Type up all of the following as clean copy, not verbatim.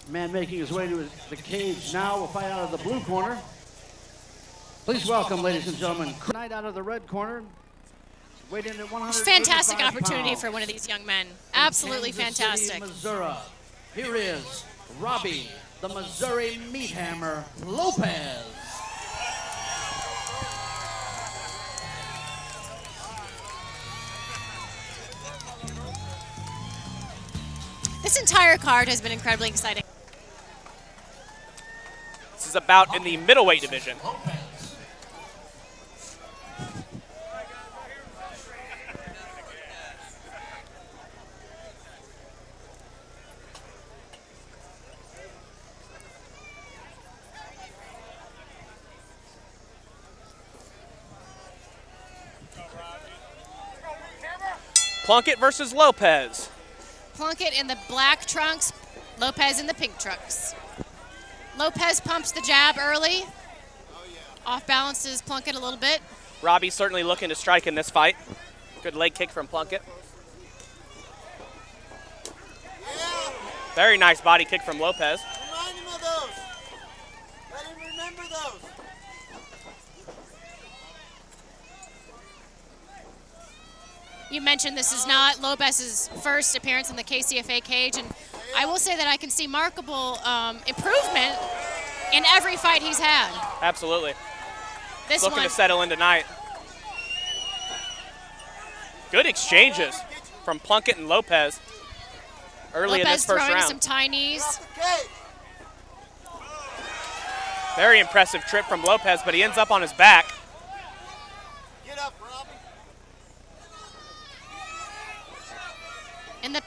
Man making his way to the cage now will fight out of the blue corner. Please welcome, ladies and gentlemen, Craigh out of the red corner. Weighing in at 185 Fantastic opportunity pounds. for one of these young men. Absolutely Kansas fantastic. City, Missouri. Here is Robbie, the Missouri meat hammer, Lopez. This entire card has been incredibly exciting. This is a bout in the middleweight division. Plunkett versus Lopez. Plunkett in the black trunks, Lopez in the pink trunks. Lopez pumps the jab early. Off balances Plunkett a little bit. Robbie certainly looking to strike in this fight. Good leg kick from Plunkett. Very nice body kick from Lopez. Remind him of those. Let him remember those. You mentioned this is not Lopez's first appearance in the KCFA cage, and I will say that I can see remarkable improvement in every fight he's had. Absolutely. This Looking one, to settle in tonight. Good exchanges from Plunkett and Lopez early in this Lopez first throwing round. some tie knees. Very impressive trip from Lopez, but he ends up on his back. Get up, Robbie. In the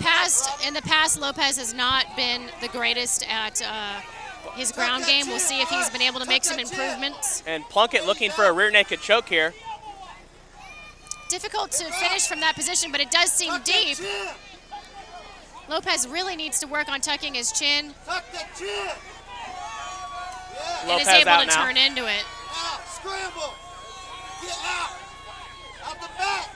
past, Lopez has not been the greatest at his ground game. We'll see if he's been able to make some improvements. And Plunkett looking for a rear naked choke here. Difficult to finish from that position, but it does seem deep. Lopez really needs to work on tucking his chin Tuck that chin. and Lopez is able out to now. turn into it. Out. Scramble. Get out. Out the back.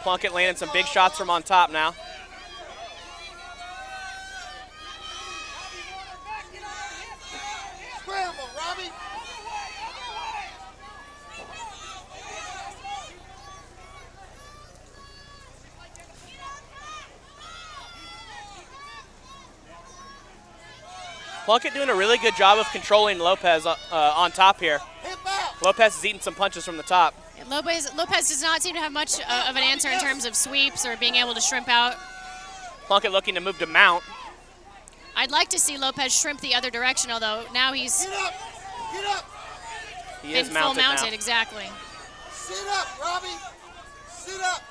Plunkett landing some big shots from on top now. Scramble, Robbie. Plunkett doing a really good job of controlling Lopez on top here. Hip out. Lopez is eating some punches from the top. Lopez does not seem to have much of an answer in terms of sweeps or being able to shrimp out. Plunkett looking to move to mount. I'd like to see Lopez shrimp the other direction, although now he's Get up. Get up. He been is full mounted mounted, now. exactly. Sit up, Robbie. Sit up.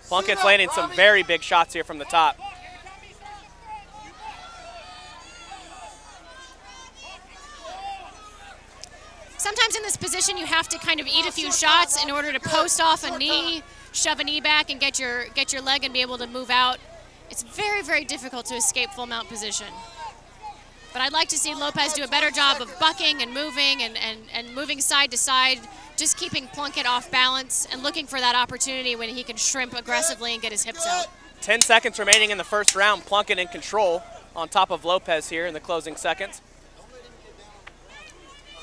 Plunkett's Sit up, landing some Robbie. very big shots here from the top. Sometimes in this position you have to kind of eat a few shots in order to post off a knee, shove a knee back, and get your leg and be able to move out. It's very, very difficult to escape full mount position. But I'd like to see Lopez do a better job of bucking and moving and moving side to side, just keeping Plunkett off balance and looking for that opportunity when he can shrimp aggressively and get his hips out. 10 seconds remaining in the first round. Plunkett in control on top of Lopez here in the closing seconds.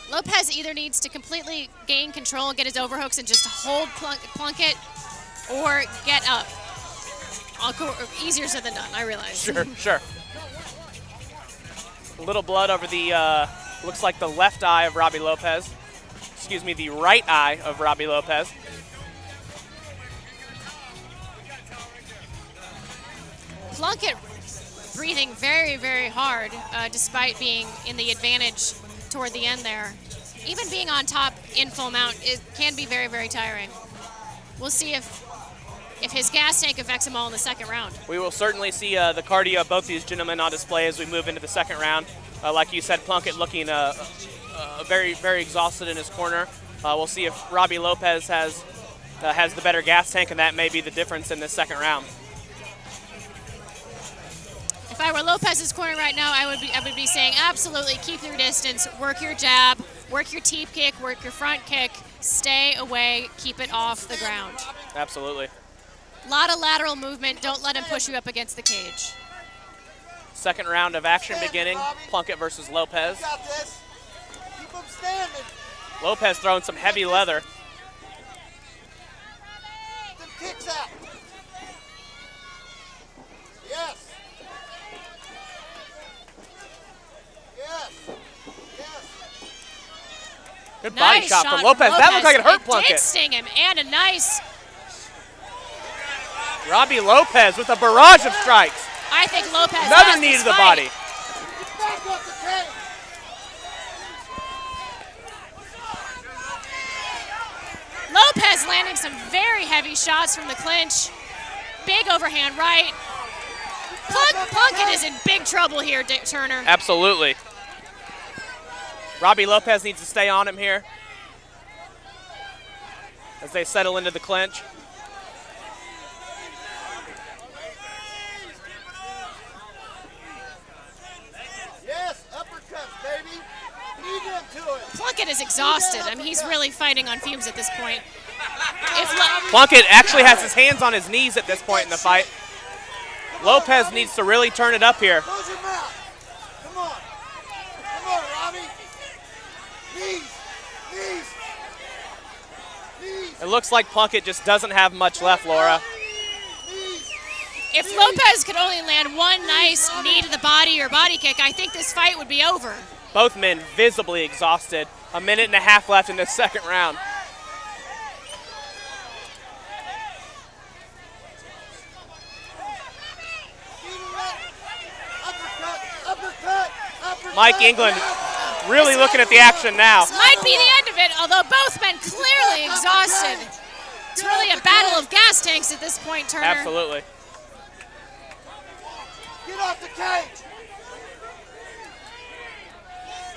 Lopez either needs to completely gain control and get his overhooks and just hold Plunkett, or get up. Easier said than done, I realize. Sure. A little blood over the, looks like the left eye of Robbie Lopez. Excuse me, the right eye of Robbie Lopez. Plunkett breathing very, very hard, despite being in the advantage toward the end there. Even being on top in full mount, it can be very, very tiring. We'll see if his gas tank affects him all in the second round. We will certainly see the cardio of both these gentlemen on display as we move into the second round. Like you said, Plunkett looking very, very exhausted in his corner. We'll see if Robbie Lopez has the better gas tank, and that may be the difference in this second round. If I were Lopez's corner right now, I would be saying absolutely keep your distance, work your jab, work your teep kick, work your front kick, stay away, keep it off the ground. Absolutely. A lot of lateral movement. Don't let him push you up against the cage. Second round of action beginning. Plunkett versus Lopez. You got this. Keep him standing. Lopez throwing some heavy leather. Get them kicks out. Yes. Yes. Yes. Good body Nice shot from Lopez. That looked like it hurt It Plunkett. did sting him, and a nice. Robbie Lopez with a barrage of strikes. I think Lopez Another has knee this to the fight. body. Get back off the cage. Lopez landing some very heavy shots from the clinch. Big overhand right. Plunkett is in big trouble here, Turner. Absolutely. Robbie Lopez needs to stay on him here as they settle into the clinch. Yes, uppercuts, baby. Lead him to it. Plunkett is exhausted. I mean, he's really fighting on fumes at this point. Plunkett actually has his hands on his knees at this point in the fight. Lopez needs to really turn it up here. Close your mouth. Come on. Come on, Robbie. Knees. Knees. Knees. It looks like Plunkett just doesn't have much left, Laura. Knees. If Lopez could only land one nice knee to the body or body kick, I think this fight would be over. Both men visibly exhausted. A minute and a half left in this second round. Mike England really looking at the action now. This might be the end of it, although both men clearly exhausted. It's really a battle of gas tanks at this point, Turner. Absolutely. Get off the cage.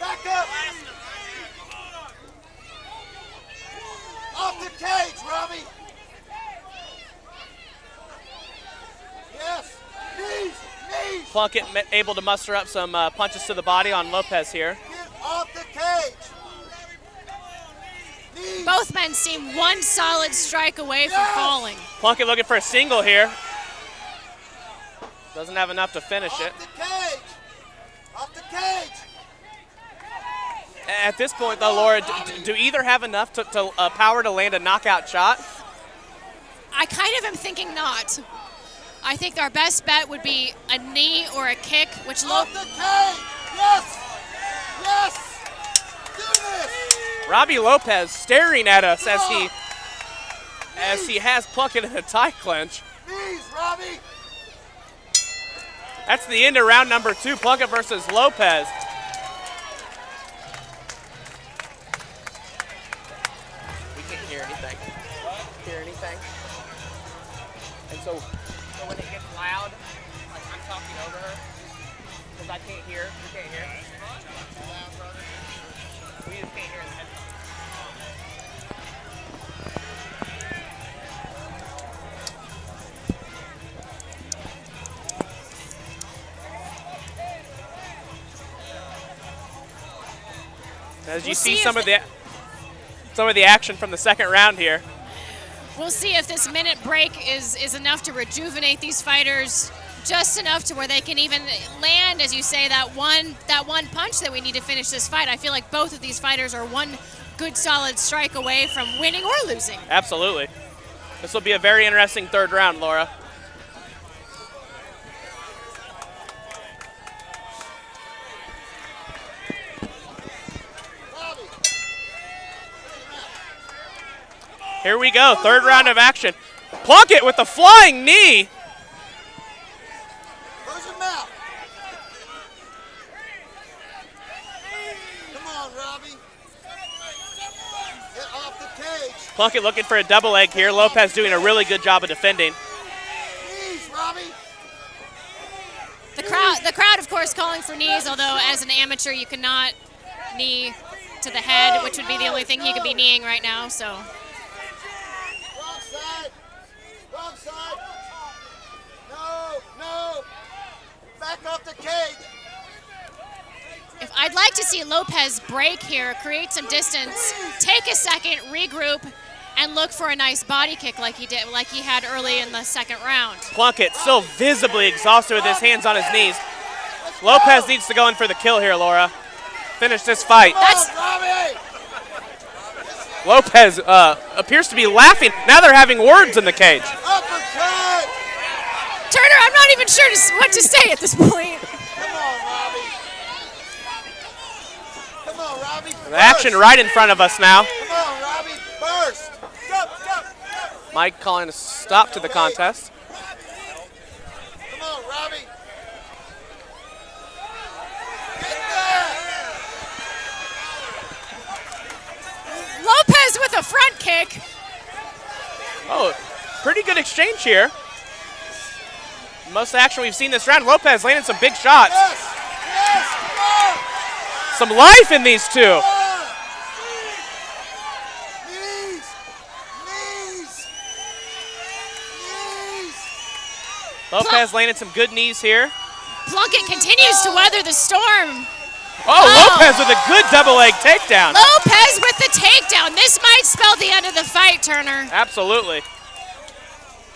Back up. Off the cage, Robbie. Yes. Knees. Knees. Plunkett able to muster up some punches to the body on Lopez here. Get off the cage. Knees. Both men seem one solid strike away from falling. Plunkett looking for a single here. Doesn't have enough to finish it. Off the cage. Off the cage. At this point, though, Laura, do either have enough to power to land a knockout shot? I kind of am thinking not. I think our best bet would be a knee or a kick, which Off the cage. Yes. Yes. Do this. Robbie Lopez staring at us as he has Plunkett in a tie clinch. Knees, Robbie. That's the end of round number 2, Plunkett versus Lopez. We can't hear anything. Hear anything? And so when it gets loud, like I'm talking over her, because I can't hear. You can't hear. We just can't hear in the headphones. As you see some of the action from the second round here. We'll see if this minute break is enough to rejuvenate these fighters, just enough to where they can even land, as you say, that one punch that we need to finish this fight. I feel like both of these fighters are one good solid strike away from winning or losing. Absolutely. This will be a very interesting third round, Laura. Here we go, third round of action. Plunkett with the flying knee. Close your mouth. Come on, Robbie. Get off the cage. Plunkett looking for a double leg here. Lopez doing a really good job of defending. Knees, Robbie. The crowd, of course, calling for knees, although as an amateur you cannot knee to the head, which would be the only thing he could be kneeing right now, so. Wrong side. Wrong side. No, no. Back off the cage. If I'd like to see Lopez break here, create some distance, take a second, regroup, and look for a nice body kick like he had early in the second round. Plunkett still visibly exhausted with his hands on his knees. Lopez needs to go in for the kill here, Laura. Finish this fight. Lopez appears to be laughing. Now they're having words in the cage. Uppercut! Turner, I'm not even sure what to say at this point. Come on, Robbie. Come on, Robbie. The action right in front of us now. Come on, Robbie. Burst. Jump. Mike calling a stop to the contest. Come on, Robbie. Get there. Lopez with a front kick. Oh, pretty good exchange here. Most action we've seen this round. Lopez landing some big shots. Yes, come on. Some life in these two. Knees. Lopez landing some good knees here. Plunkett continues to weather the storm. Oh, Lopez with a good double leg takedown. Lopez with the takedown. This might spell the end of the fight, Turner. Absolutely.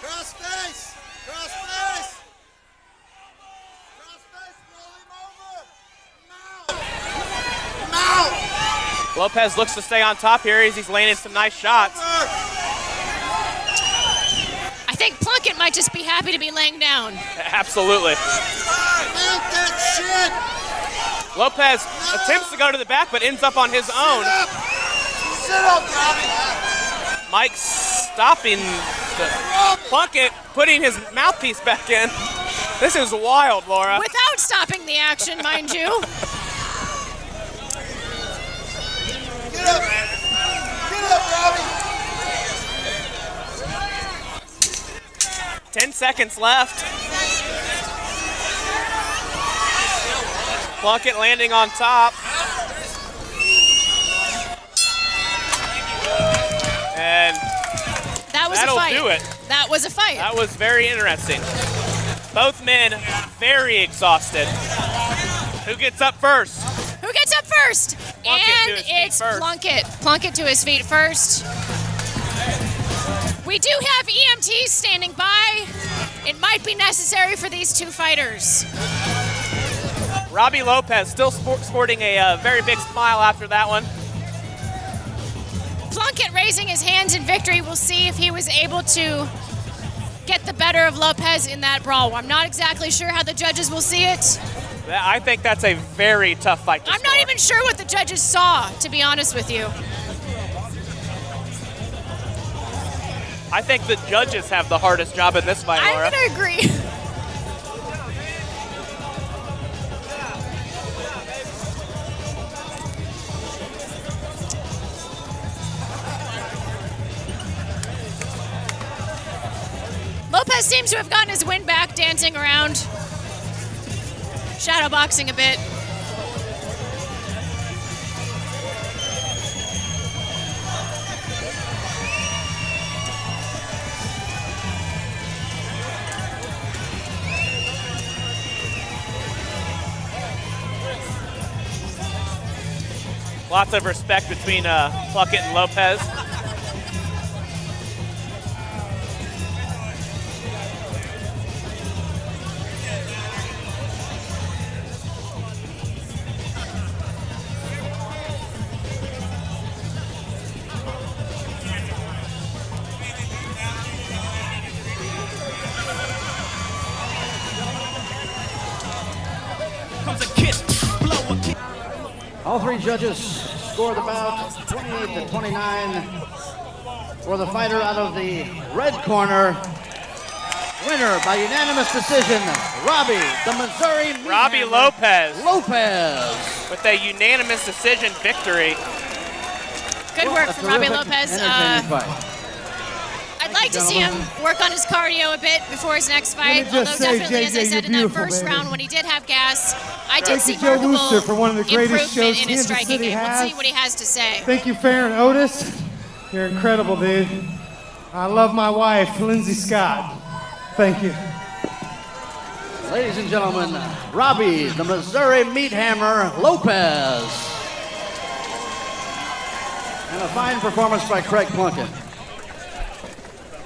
Cross face. Cross face. Cross face. Roll him over. Mouth. Lopez looks to stay on top here as he's landing some nice shots. I think Plunkett might just be happy to be laying down. Absolutely. Mount that shit. Lopez attempts to go to the back, but ends up on his own. Sit up, Robbie. Mike stopping Plunkett, putting his mouthpiece back in. This is wild, Laura. Without stopping the action, mind you. Get up. Get up, Robbie. 10 seconds left. Plunkett landing on top. And That was that'll a fight. do it. That was a fight. That was very interesting. Both men very exhausted. Who gets up first? Who gets up first? Plunkett to And his feet it's first. Plunkett. Plunkett to his feet first. We do have EMTs standing by. It might be necessary for these two fighters. Robbie Lopez still sporting a very big smile after that one. Plunkett raising his hands in victory. We'll see if he was able to get the better of Lopez in that brawl. I'm not exactly sure how the judges will see it. I think that's a very tough fight to I'm not score. even sure what the judges saw, to be honest with you. I think the judges have the hardest job in this fight, Laura. I'm going to agree. Lopez seems to have gotten his wind back, dancing around, shadowboxing a bit. Lots of respect between Plunkett and Lopez. All three judges scored the bout 28-29 for the fighter out of the red corner. Winner by unanimous decision, Robbie, the Missouri meat Robbie hammer, Lopez with a unanimous decision victory. Good What work a from Robbie terrific, Lopez. entertaining fight. I'd like to see him work on his cardio a bit before his next fight. me Although just say, definitely, as I JJ, said in you're that beautiful, first baby. round when he did have gas, I did see Thank you, Joe remarkable Wooster, for one of the greatest improvement shows in his Kansas striking City game. Let's see has. what he has to say. Thank you, Farron Otis. You're incredible, dude. I love my wife, Lindsay Scott. Thank you. Ladies and gentlemen, Robbie, the Missouri meat hammer, Lopez. And a fine performance by Craigh Plunkett.